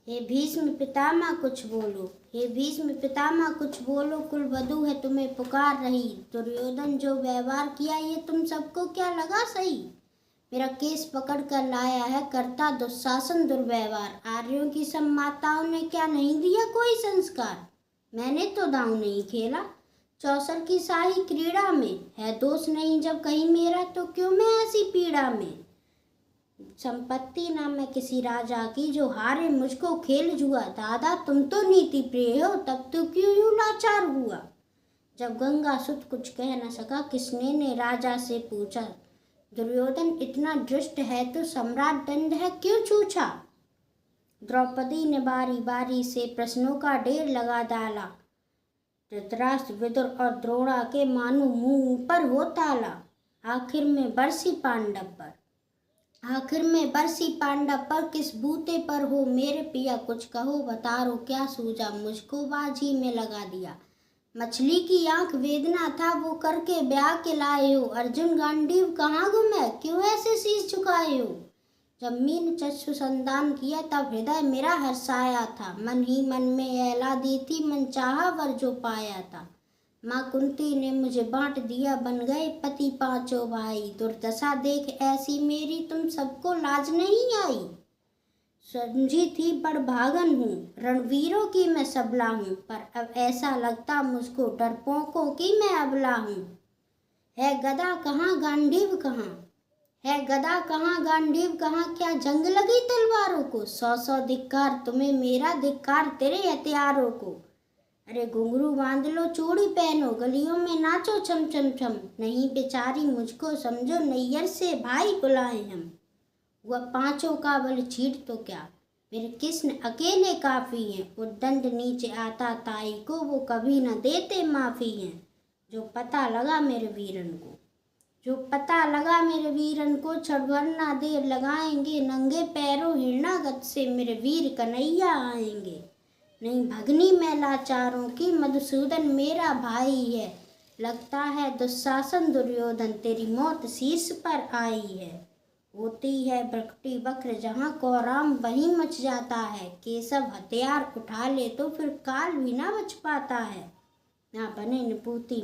हे भीष्म पितामह कुछ बोलो, हे भीष्म पितामह कुछ बोलो, कुलवधू है तुम्हें पुकार रही। दुर्योधन जो व्यवहार किया ये तुम सबको क्या लगा सही। मेरा केस पकड़ कर लाया है करता दुशासन दुर्व्यवहार। आर्यों की सब माताओं ने क्या नहीं दिया कोई संस्कार। मैंने तो दांव नहीं खेला चौसर की शाही क्रीड़ा में। है दोष नहीं जब कहीं मेरा तो क्यों मैं ऐसी पीड़ा में। संपत्ति ना मैं किसी राजा की जो हारे मुझको खेल जुआ। दादा तुम तो नीति प्रिय हो तब तो क्यों यूं लाचार हुआ। जब गंगा सुत कुछ कह न सका किसने ने राजा से पूछा। दुर्योधन इतना दुष्ट है तो सम्राट दंड है क्यों छूछा। द्रौपदी ने बारी बारी से प्रश्नों का ढेर लगा डाला। धृतराष्ट्र विदुर और द्रोणा के मानो मुंह पर हो ताला। आखिर में बरसी पांडव पर किस बूते पर हो मेरे पिया कुछ कहो बतारो क्या सूझा मुझको बाजी में लगा दिया। मछली की आंख वेदना था वो करके ब्याह के लाए हो। अर्जुन गांडीव कहाँ गुमे क्यों ऐसे शीश झुकाए हो। जब मीन चक्षु संदान किया तब हृदय मेरा हर्षाया था। मन ही मन में ऐला दी थी मन चाहा वर जो पाया था। माँ कुंती ने मुझे बांट दिया बन गए पति पांचों भाई। दुर्दशा देख ऐसी मेरी तुम सबको लाज नहीं आई। समझी थी बड़ भागन हूँ रणवीरों की मैं सबला हूँ। पर अब ऐसा लगता मुझको डरपोकों की मैं अबला हूँ। है गदा कहाँ गांडीव कहाँ क्या जंग लगी तलवारों को। 100 धिक्कार तुम्हें मेरा धिक्कार तेरे हथियारों को। अरे घुंघरू बांध लो चूड़ी पहनो गलियों में नाचो छम छम छम। नहीं बेचारी मुझको समझो नैयर से भाई बुलाए हम। वह पांचों का बल छीट तो क्या मेरे कृष्ण अकेले काफी हैं। उद्दंड नीचे आता ताई को वो कभी न देते माफी हैं। जो पता लगा मेरे वीरन को क्षण भर ना देर लगाएंगे। नंगे पैरों हिरणागत से मेरे वीर कन्हैया आएंगे। नहीं भगनी मैं लाचारों की मधुसूदन मेरा भाई है। लगता है दुशासन दुर्योधन तेरी मौत शीर्ष पर आई है। होती है प्रकटी वक्र जहाँ कौराम वहीं मच जाता है। केशव हथियार उठा ले तो फिर काल भी ना बच पाता है। ना बने निपूती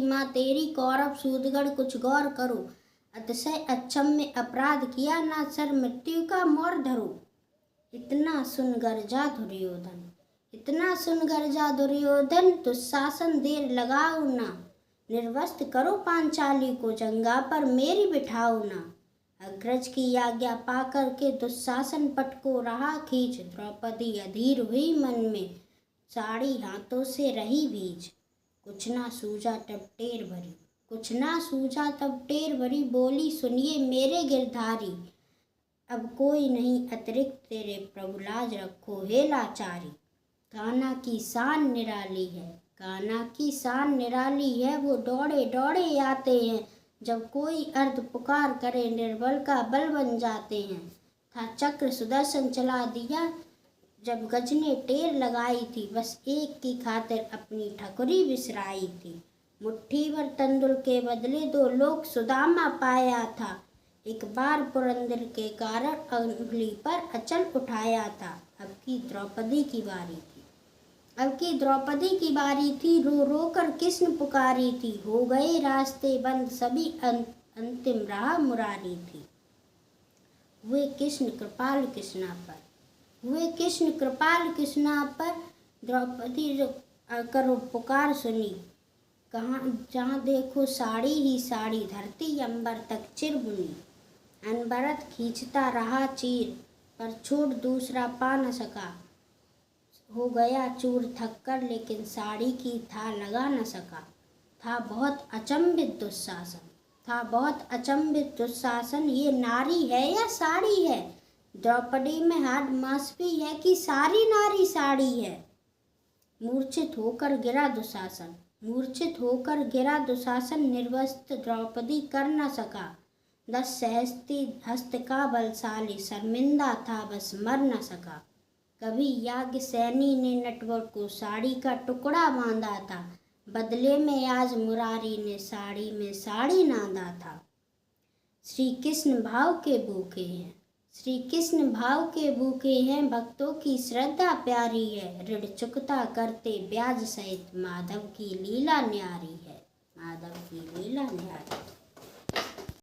माँ तेरी कौरव सूदगढ़ कुछ गौर करो। अतिशय अक्षम्य अपराध किया ना सर मृत्यु का मोर धरो। इतना सुन गर्जा दुर्योधन दुशासन देर लगाओ ना। निर्वस्त करो पांचाली को जंगा पर मेरी बिठाओ ना। अग्रज की आज्ञा पाकर के दुशासन पट को रहा खींच। द्रौपदी अधीर हुई मन में साड़ी हाथों से रही भीज। कुछ ना सूझा तब टेर भरी बोली सुनिए मेरे गिरधारी। अब कोई नहीं अतिरिक्त तेरे प्रभु लाज रखो हे लाचारी। कान्हा की शान निराली है वो दौड़े दौड़े आते हैं। जब कोई अर्ध पुकार करे निर्बल का बल बन जाते हैं। था चक्र सुदर्शन चला दिया जब गज ने टेर लगाई थी। बस एक की खातिर अपनी ठकुरी विसराई थी। मुट्ठी भर तंदुल के बदले 2 लोक सुदामा पाया था। एक बार पुरंदर के कारण अंगुली पर अचल उठाया था। अब की द्रौपदी की बारी थी रो रो कर कृष्ण पुकारी थी। हो गए रास्ते बंद सभी अंतिम राह मुरारी थी। हुए कृष्ण कृपाल कृष्णा पर द्रौपदी करो पुकार सुनी। कहाँ जहाँ देखो साड़ी ही साड़ी धरती अंबर तक चिरमुनी। अनबरत खींचता रहा चीर पर छोड़ दूसरा पा न सका। हो गया चूर थक कर लेकिन साड़ी की था लगा न सका। था बहुत अचंभित दुशासन ये नारी है या साड़ी है। द्रौपदी में हाड मास भी है कि सारी नारी साड़ी है। मूर्छित होकर गिरा दुशासन निर्वस्त्र द्रौपदी कर न सका। 10 सहस्ती हस्त का बलशाली शर्मिंदा था बस मर न सका। कभी याज्ञ सैनी ने नटवर को साड़ी का टुकड़ा बांधा था। बदले में आज मुरारी ने साड़ी में साड़ी नांदा था। श्री कृष्ण भाव के भूखे हैं श्री कृष्ण भाव के भूखे हैं, भक्तों की श्रद्धा प्यारी है, ऋण चुकता करते ब्याज सहित, माधव की लीला न्यारी है, माधव की लीला न्यारी।